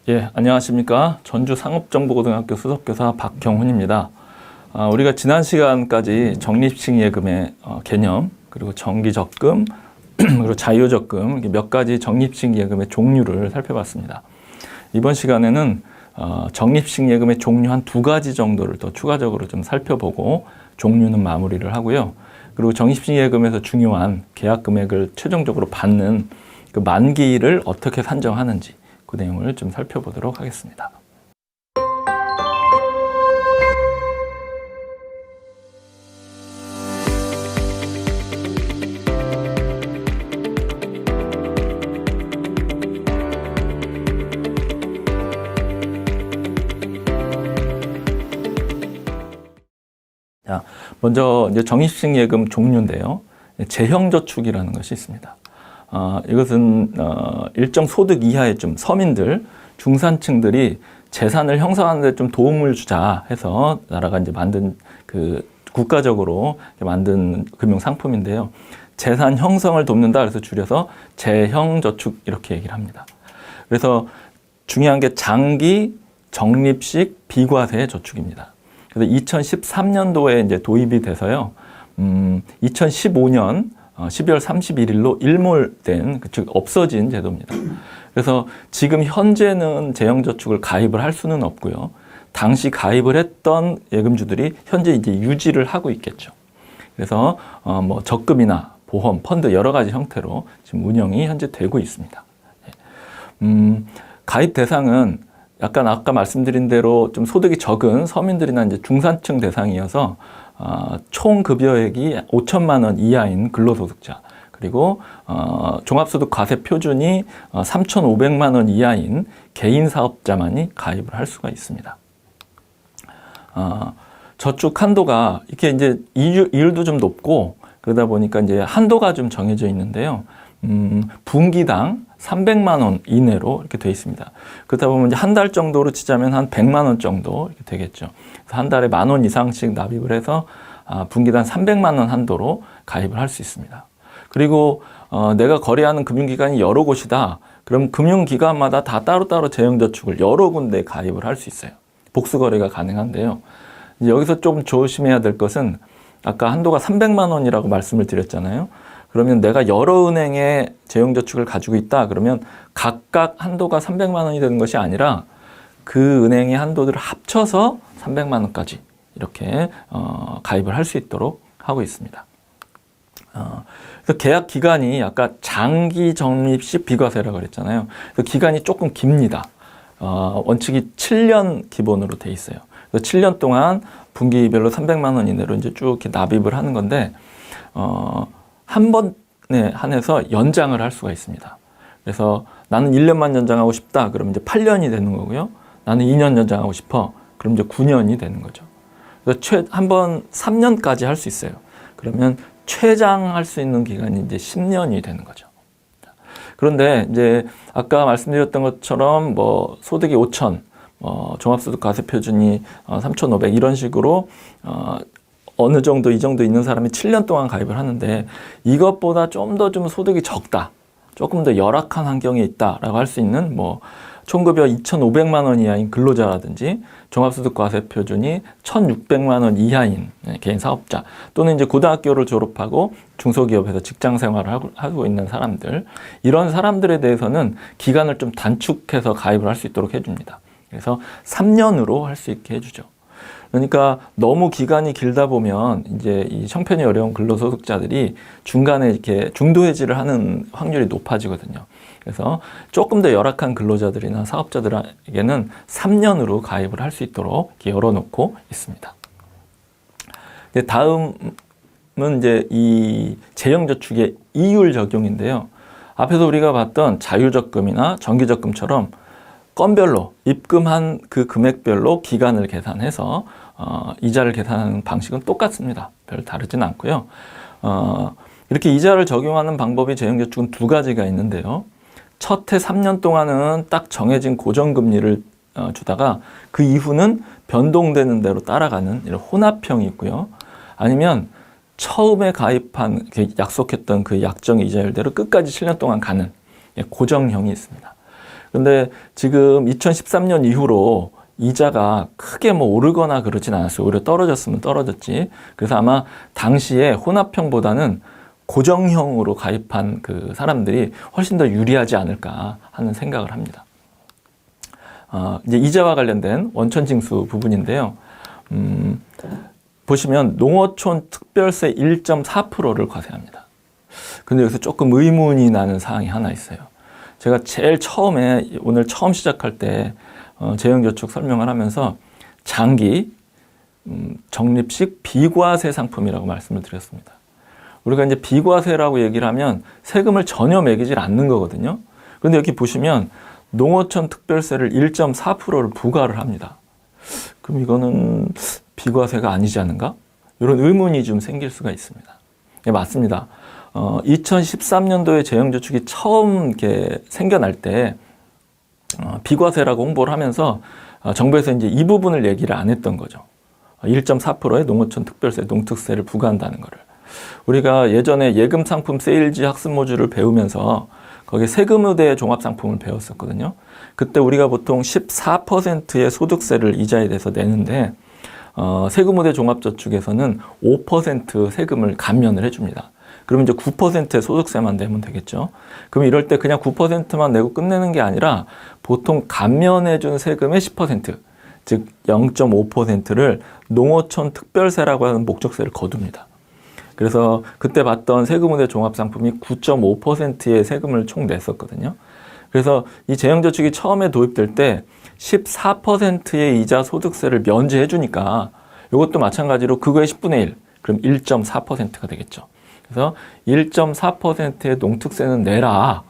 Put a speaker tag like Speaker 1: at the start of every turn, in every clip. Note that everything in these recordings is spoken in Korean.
Speaker 1: 예, 안녕하십니까. 전주 상업정보고등학교 수석교사 박경훈입니다. 우리가 지난 시간까지 적립식 예금의 개념, 그리고 정기적금, 그리고 자유적금, 몇 가지 적립식 예금의 종류를 살펴봤습니다. 이번 시간에는 적립식 예금의 종류 한 2가지 정도를 더 추가적으로 좀 살펴보고 종류는 마무리를 하고요. 그리고 적립식 예금에서 중요한 계약 금액을 최종적으로 받는 그 만기를 어떻게 산정하는지 그 내용을 좀 살펴보도록 하겠습니다. 자, 먼저 이제 적립식 예금 종류인데요. 재형저축이라는 것이 있습니다. 이것은 일정 소득 이하의 좀 서민들, 중산층들이 재산을 형성하는 데 좀 도움을 주자 해서 나라가 이제 만든 그 국가적으로 만든 금융 상품인데요. 재산 형성을 돕는다 그래서 줄여서 재형저축 이렇게 얘기를 합니다. 그래서 중요한 게 장기 적립식 비과세 저축입니다. 그래서 2013년도에 이제 도입이 돼서요. 2015년 12월 31일로 일몰된, 즉 없어진 제도입니다. 그래서 지금 현재는 재형저축을 가입을 할 수는 없고요. 당시 가입을 했던 예금주들이 현재 이제 유지를 하고 있겠죠. 그래서 뭐 적금이나 보험, 펀드 여러 가지 형태로 지금 운영이 현재 되고 있습니다. 가입 대상은 약간 아까 말씀드린 대로 좀 소득이 적은 서민들이나 이제 중산층 대상이어서 총 급여액이 5천만 원 이하인 근로소득자, 그리고 종합소득 과세 표준이 3,500만 원 이하인 개인 사업자만이 가입을 할 수가 있습니다. 저축 한도가 이렇게 이제 이율도 좀 높고 그러다 보니까 이제 한도가 좀 정해져 있는데요. 분기당 300만 원 이내로 이렇게 돼 있습니다. 그러다 보면 이제 한 달 정도로 치자면 한 100만 원 정도 이렇게 되겠죠. 그래서 한 달에 10,000원 이상씩 납입을 해서 분기당 300만 원 한도로 가입을 할 수 있습니다. 그리고 내가 거래하는 금융기관이 여러 곳이다. 그럼 금융기관마다 다 따로따로 재형저축을 여러 군데 가입을 할 수 있어요. 복수거래가 가능한데요. 이제 여기서 좀 조심해야 될 것은 아까 한도가 300만 원이라고 말씀을 드렸잖아요. 그러면 내가 여러 은행에 재형저축을 가지고 있다. 그러면 각각 한도가 300만 원이 되는 것이 아니라 그 은행의 한도들을 합쳐서 300만 원까지 이렇게 가입을 할 수 있도록 하고 있습니다. 그래서 계약 기간이 아까 장기 적립식 비과세라고 그랬잖아요. 그래서 기간이 조금 깁니다. 원칙이 7년 기본으로 돼 있어요. 그래서 7년 동안 분기별로 300만 원 이내로 이제 쭉 이렇게 납입을 하는 건데 한 번에 한해서 연장을 할 수가 있습니다. 그래서 나는 1년만 연장하고 싶다. 그러면 이제 8년이 되는 거고요. 나는 2년 연장하고 싶어. 그럼 이제 9년이 되는 거죠. 그래서 한 번 3년까지 할 수 있어요. 그러면 최장할 수 있는 기간이 이제 10년이 되는 거죠. 그런데 이제 아까 말씀드렸던 것처럼 뭐 소득이 5천, 종합소득 과세 표준이 3,500 이런 식으로 어느 정도 이 정도 있는 사람이 7년 동안 가입을 하는데 이것보다 좀 더 좀 소득이 적다. 조금 더 열악한 환경에 있다라고 할 수 있는 뭐 총급여 2,500만 원 이하인 근로자라든지 종합소득 과세 표준이 1,600만 원 이하인 개인 사업자 또는 이제 고등학교를 졸업하고 중소기업에서 직장 생활을 하고 있는 사람들, 이런 사람들에 대해서는 기간을 좀 단축해서 가입을 할 수 있도록 해줍니다. 그래서 3년으로 할 수 있게 해주죠. 그러니까 너무 기간이 길다 보면 이제 이 형편이 어려운 근로소득자들이 중간에 이렇게 중도해지를 하는 확률이 높아지거든요. 그래서 조금 더 열악한 근로자들이나 사업자들에게는 3년으로 가입을 할 수 있도록 이렇게 열어놓고 있습니다. 다음은 이제 이 재형저축의 이율 적용인데요. 앞에서 우리가 봤던 자유적금이나 정기적금처럼 건별로 입금한 그 금액별로 기간을 계산해서 이자를 계산하는 방식은 똑같습니다. 별 다르진 않고요. 이렇게 이자를 적용하는 방법이 재형저축은 2가지가 있는데요. 첫 해 3년 동안은 딱 정해진 고정금리를 주다가 그 이후는 변동되는 대로 따라가는 이런 혼합형이 있고요. 아니면 처음에 가입한 약속했던 그 약정 이자율대로 끝까지 7년 동안 가는 고정형이 있습니다. 그런데 지금 2013년 이후로 이자가 크게 뭐 오르거나 그러진 않았어요. 오히려 떨어졌으면 떨어졌지. 그래서 아마 당시에 혼합형보다는 고정형으로 가입한 그 사람들이 훨씬 더 유리하지 않을까 하는 생각을 합니다. 이제 이자와 관련된 원천징수 부분인데요. 보시면 농어촌 특별세 1.4%를 과세합니다. 근데 여기서 조금 의문이 나는 사항이 하나 있어요. 제가 제일 처음에 오늘 처음 시작할 때 재형저축 설명을 하면서 장기 적립식 비과세 상품이라고 말씀을 드렸습니다. 우리가 이제 비과세라고 얘기를 하면 세금을 전혀 매기질 않는 거거든요. 그런데 여기 보시면 농어촌 특별세를 1.4%를 부과를 합니다. 그럼 이거는 비과세가 아니지 않은가? 이런 의문이 좀 생길 수가 있습니다. 네, 맞습니다. 2013년도에 재형저축이 처음 이렇게 생겨날 때 비과세라고 홍보를 하면서 정부에서 이제 이 부분을 얘기를 안 했던 거죠. 1.4%의 농어촌 특별세, 농특세를 부과한다는 거를. 우리가 예전에 예금 상품 세일즈 학습 모듈을 배우면서 거기에 세금의대 종합상품을 배웠었거든요. 그때 우리가 보통 14%의 소득세를 이자에 대해서 내는데 세금의대 종합저축에서는 5% 세금을 감면을 해줍니다. 그러면 이제 9%의 소득세만 내면 되겠죠. 그럼 이럴 때 그냥 9%만 내고 끝내는 게 아니라 보통 감면해준 세금의 10%, 즉 0.5%를 농어촌 특별세라고 하는 목적세를 거둡니다. 그래서 그때 봤던 세금의대 종합상품이 9.5%의 세금을 총 냈었거든요. 그래서 이 재형저축이 처음에 도입될 때 14%의 이자 소득세를 면제해 주니까 이것도 마찬가지로 그거의 10분의 1, 그럼 1.4%가 되겠죠. 그래서 1.4%의 농특세는 내라,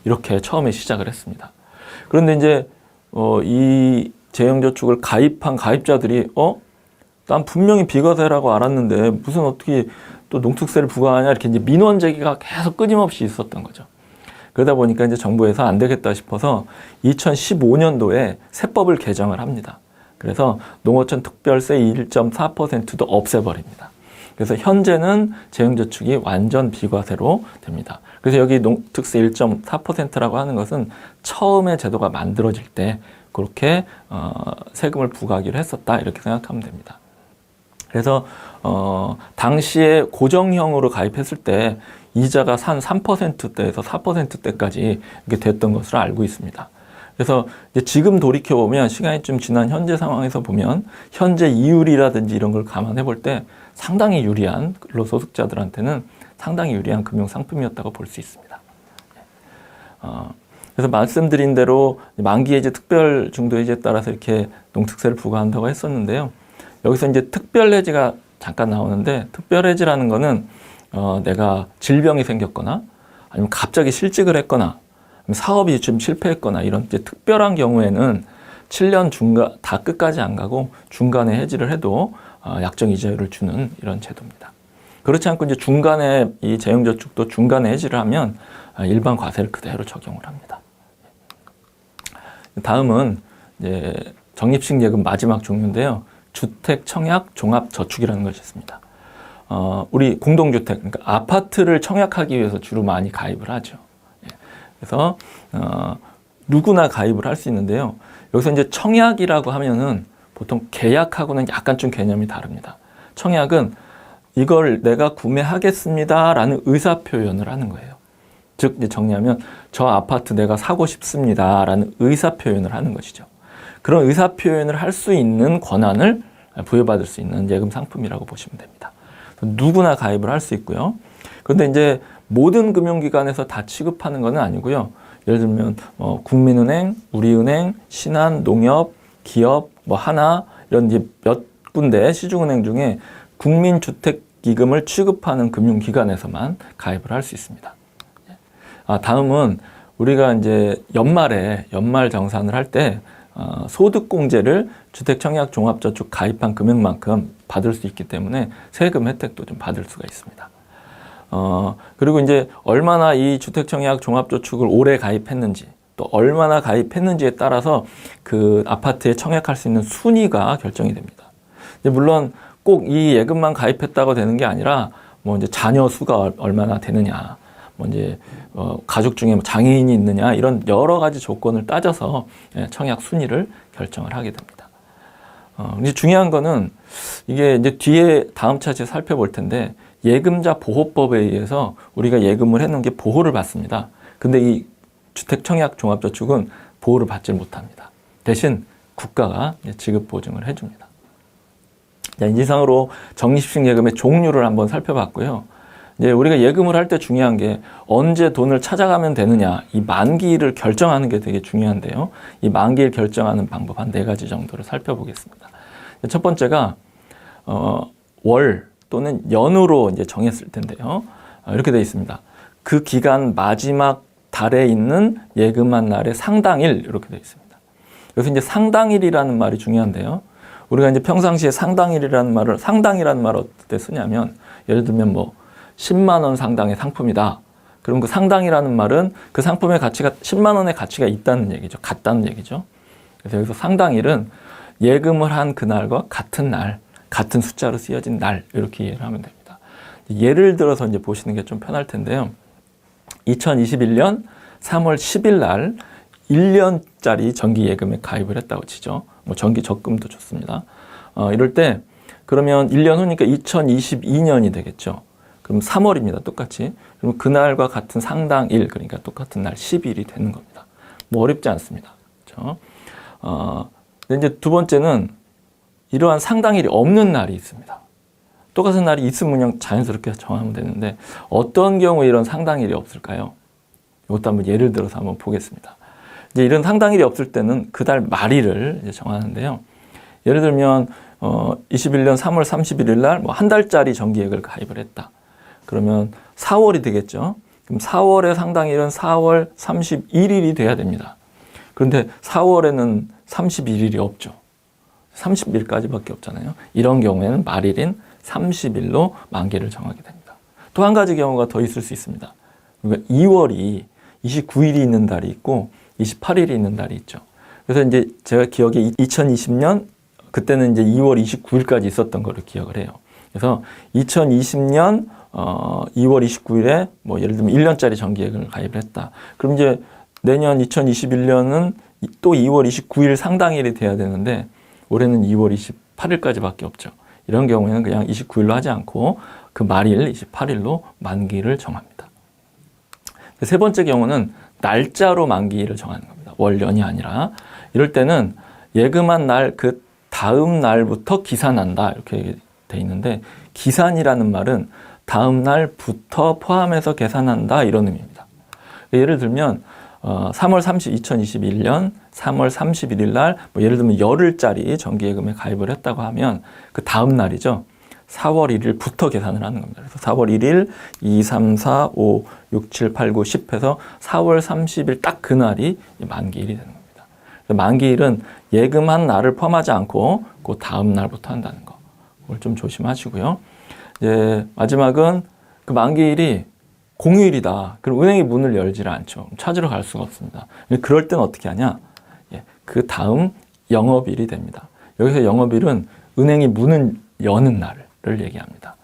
Speaker 1: 이렇게 처음에 시작을 했습니다. 그런데 이제 이 재형저축을 가입한 가입자들이 난 분명히 비과세라고 알았는데 무슨 어떻게 또 농특세를 부과하냐, 이렇게 이제 민원 제기가 계속 끊임없이 있었던 거죠. 그러다 보니까 이제 정부에서 안 되겠다 싶어서 2015년도에 세법을 개정을 합니다. 그래서 농어촌 특별세 1.4%도 없애버립니다. 그래서 현재는 재형저축이 완전 비과세로 됩니다. 그래서 여기 농특세 1.4%라고 하는 것은 처음에 제도가 만들어질 때 그렇게 세금을 부과하기로 했었다, 이렇게 생각하면 됩니다. 그래서 당시에 고정형으로 가입했을 때 이자가 한 3%대에서 4%대까지 이렇게 됐던 것으로 알고 있습니다. 그래서 이제 지금 돌이켜보면, 시간이 좀 지난 현재 상황에서 보면 현재 이율이라든지 이런 걸 감안해 볼 때 상당히 유리한, 근로소득자들한테는 상당히 유리한 금융상품이었다고 볼 수 있습니다. 그래서 말씀드린 대로 만기해지, 특별중도해지에 따라서 이렇게 농특세를 부과한다고 했었는데요. 여기서 이제 특별해지가 잠깐 나오는데, 특별해지라는 거는 내가 질병이 생겼거나 아니면 갑자기 실직을 했거나 사업이 좀 실패했거나 이런 이제 특별한 경우에는 7년 다 끝까지 안 가고 중간에 해지를 해도 약정 이자율을 주는 이런 제도입니다. 그렇지 않고 이제 중간에 이 재형저축도 중간에 해지를 하면 일반 과세를 그대로 적용을 합니다. 다음은 이제 적립식 예금 마지막 종류인데요. 주택 청약 종합 저축이라는 것이 있습니다. 우리 공동주택, 그러니까 아파트를 청약하기 위해서 주로 많이 가입을 하죠. 그래서 누구나 가입을 할 수 있는데요. 여기서 이제 청약이라고 하면은 보통 계약하고는 약간 좀 개념이 다릅니다. 청약은 이걸 내가 구매하겠습니다라는 의사 표현을 하는 거예요. 즉 이제 정리하면 저 아파트 내가 사고 싶습니다라는 의사 표현을 하는 것이죠. 그런 의사 표현을 할 수 있는 권한을 부여받을 수 있는 예금 상품이라고 보시면 됩니다. 누구나 가입을 할 수 있고요. 그런데 이제 모든 금융기관에서 다 취급하는 건 아니고요. 예를 들면 국민은행, 우리은행, 신한, 농협, 기업, 하나 이런 이제 몇 군데 시중은행 중에 국민주택기금을 취급하는 금융기관에서만 가입을 할 수 있습니다. 다음은 우리가 이제 연말 정산을 할 때 소득공제를 주택청약종합저축 가입한 금액만큼 받을 수 있기 때문에 세금 혜택도 좀 받을 수가 있습니다. 그리고 이제 얼마나 이 주택청약종합저축을 오래 가입했는지, 또 얼마나 가입했는지에 따라서 그 아파트에 청약할 수 있는 순위가 결정이 됩니다. 물론 꼭 이 예금만 가입했다고 되는 게 아니라 뭐 이제 자녀 수가 얼마나 되느냐, 뭐 이제 가족 중에 뭐 장애인이 있느냐 이런 여러 가지 조건을 따져서 청약 순위를 결정을 하게 됩니다. 이제 중요한 거는 이게 이제 뒤에 다음 차트에 살펴볼 텐데 예금자 보호법에 의해서 우리가 예금을 해놓은 게 보호를 받습니다. 근데 이 주택청약 종합저축은 보호를 받지 못합니다. 대신 국가가 지급 보증을 해줍니다. 자, 이상으로 적립식 예금의 종류를 한번 살펴봤고요. 이제 우리가 예금을 할 때 중요한 게 언제 돈을 찾아가면 되느냐, 이 만기일을 결정하는 게 되게 중요한데요. 이 만기일 결정하는 방법 한 4가지 정도를 살펴보겠습니다. 첫 번째가 월 또는 연으로 이제 정했을 텐데요. 이렇게 되어 있습니다. 그 기간 마지막 달에 있는 예금한 날의 상당일 이렇게 되어 있습니다. 그래서 이제 상당일이라는 말이 중요한데요. 우리가 이제 평상시에 상당이라는 말을 어떨 때 쓰냐면 예를 들면 뭐 10만 원 상당의 상품이다. 그럼 그 상당이라는 말은 그 상품의 가치가 10만 원의 가치가 있다는 얘기죠. 같다는 얘기죠. 그래서 여기서 상당일은 예금을 한 그날과 같은 날, 같은 숫자로 쓰여진 날 이렇게 이해를 하면 됩니다. 예를 들어서 이제 보시는 게 좀 편할 텐데요. 2021년 3월 10일 날 1년짜리 정기 예금에 가입을 했다고 치죠. 뭐 정기 적금도 좋습니다. 이럴 때 그러면 1년 후니까 2022년이 되겠죠. 그럼 3월입니다. 똑같이. 그럼 그날과 같은 상당일, 그러니까 똑같은 날 10일이 되는 겁니다. 뭐 어렵지 않습니다. 그렇죠? 근데 이제 두 번째는 이러한 상당일이 없는 날이 있습니다. 똑같은 날이 있으면 그냥 자연스럽게 정하면 되는데 어떤 경우에 이런 상당일이 없을까요? 이것도 한번 예를 들어서 한번 보겠습니다. 이제 이런 상당일이 없을 때는 그달 말일을 이제 정하는데요. 예를 들면 21년 3월 31일 날 뭐 한 달짜리 정기예금을 가입을 했다. 그러면 4월이 되겠죠. 그럼 4월의 상당일은 4월 31일이 돼야 됩니다. 그런데 4월에는 31일이 없죠. 30일까지밖에 없잖아요. 이런 경우에는 말일인 30일로 만기를 정하게 됩니다. 또 한 가지 경우가 더 있을 수 있습니다. 그러니까 2월이 29일이 있는 달이 있고 28일이 있는 달이 있죠. 그래서 이제 제가 기억에 2020년 그때는 이제 2월 29일까지 있었던 거를 기억을 해요. 그래서 2020년 2월 29일에 뭐 예를 들면 1년짜리 정기예금을 가입을 했다. 그럼 이제 내년 2021년은 또 2월 29일 상당일이 돼야 되는데 올해는 2월 28일까지밖에 없죠. 이런 경우에는 그냥 29일로 하지 않고 그 말일 28일로 만기를 정합니다. 세 번째 경우는 날짜로 만기일을 정하는 겁니다. 월연이 아니라. 이럴 때는 예금한 날 그 다음 날부터 기산한다 이렇게 돼 있는데 기산이라는 말은 다음 날부터 포함해서 계산한다 이런 의미입니다. 예를 들면 2021년 3월 31일 날 뭐 예를 들면 열흘짜리 정기예금에 가입을 했다고 하면 그 다음 날이죠. 4월 1일부터 계산을 하는 겁니다. 그래서 4월 1일, 2, 3, 4, 5, 6, 7, 8, 9, 10 해서 4월 30일 딱 그날이 만기일이 되는 겁니다. 만기일은 예금한 날을 포함하지 않고 그 다음 날부터 한다는 거. 그걸 좀 조심하시고요. 이제 마지막은 그 만기일이 공휴일이다. 그럼 은행이 문을 열지를 않죠. 찾으러 갈 수가 없습니다. 그럴 때는 어떻게 하냐? 그 다음 영업일이 됩니다. 여기서 영업일은 은행이 문을 여는 날을 얘기합니다.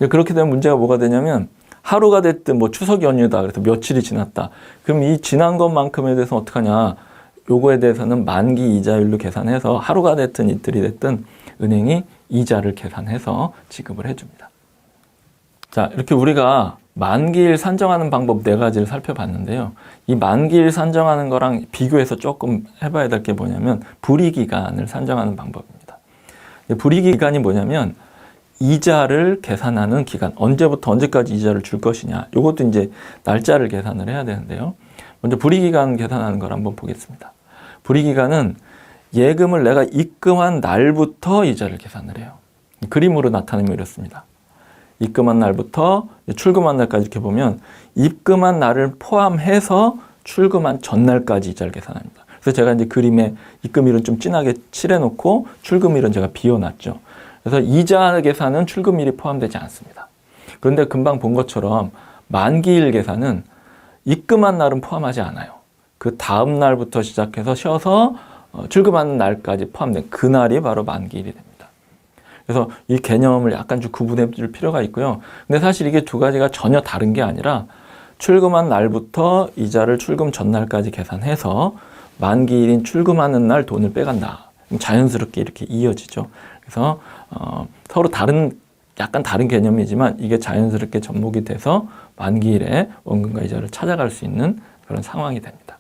Speaker 1: 그렇게 되면 문제가 뭐가 되냐면 하루가 됐든 뭐 추석 연휴다. 그래서 며칠이 지났다. 그럼 이 지난 것만큼에 대해서는 어떻게 하냐? 요거에 대해서는 만기 이자율로 계산해서 하루가 됐든 이틀이 됐든 은행이 이자를 계산해서 지급을 해줍니다. 자, 이렇게 우리가 만기일 산정하는 방법 4가지를 살펴봤는데요. 이 만기일 산정하는 거랑 비교해서 조금 해봐야 될 게 뭐냐면 불이기간을 산정하는 방법입니다. 불이기간이 뭐냐면 이자를 계산하는 기간, 언제부터 언제까지 이자를 줄 것이냐. 이것도 이제 날짜를 계산을 해야 되는데요. 먼저 불이기간 계산하는 걸 한번 보겠습니다. 불이기간은 예금을 내가 입금한 날부터 이자를 계산을 해요. 그림으로 나타내면 이렇습니다. 입금한 날부터 출금한 날까지 이렇게 보면 입금한 날을 포함해서 출금한 전날까지 이자를 계산합니다. 그래서 제가 이제 그림에 입금일은 좀 진하게 칠해놓고 출금일은 제가 비워놨죠. 그래서 이자 계산은 출금일이 포함되지 않습니다. 그런데 금방 본 것처럼 만기일 계산은 입금한 날은 포함하지 않아요. 그 다음 날부터 시작해서 쉬어서 출금하는 날까지 포함된 그날이 바로 만기일이 됩니다. 그래서 이 개념을 약간 좀 구분해 줄 필요가 있고요. 근데 사실 이게 두 가지가 전혀 다른 게 아니라 출금한 날부터 이자를 출금 전날까지 계산해서 만기일인 출금하는 날 돈을 빼간다. 자연스럽게 이렇게 이어지죠. 그래서 서로 약간 다른 개념이지만 이게 자연스럽게 접목이 돼서 만기일에 원금과 이자를 찾아갈 수 있는 그런 상황이 됩니다.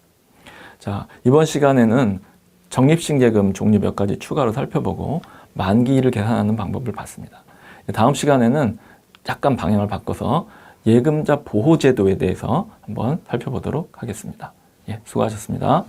Speaker 1: 자, 이번 시간에는 적립신계금 종류 몇 가지 추가로 살펴보고 만기일을 계산하는 방법을 봤습니다. 다음 시간에는 약간 방향을 바꿔서 예금자 보호제도에 대해서 한번 살펴보도록 하겠습니다. 예, 수고하셨습니다.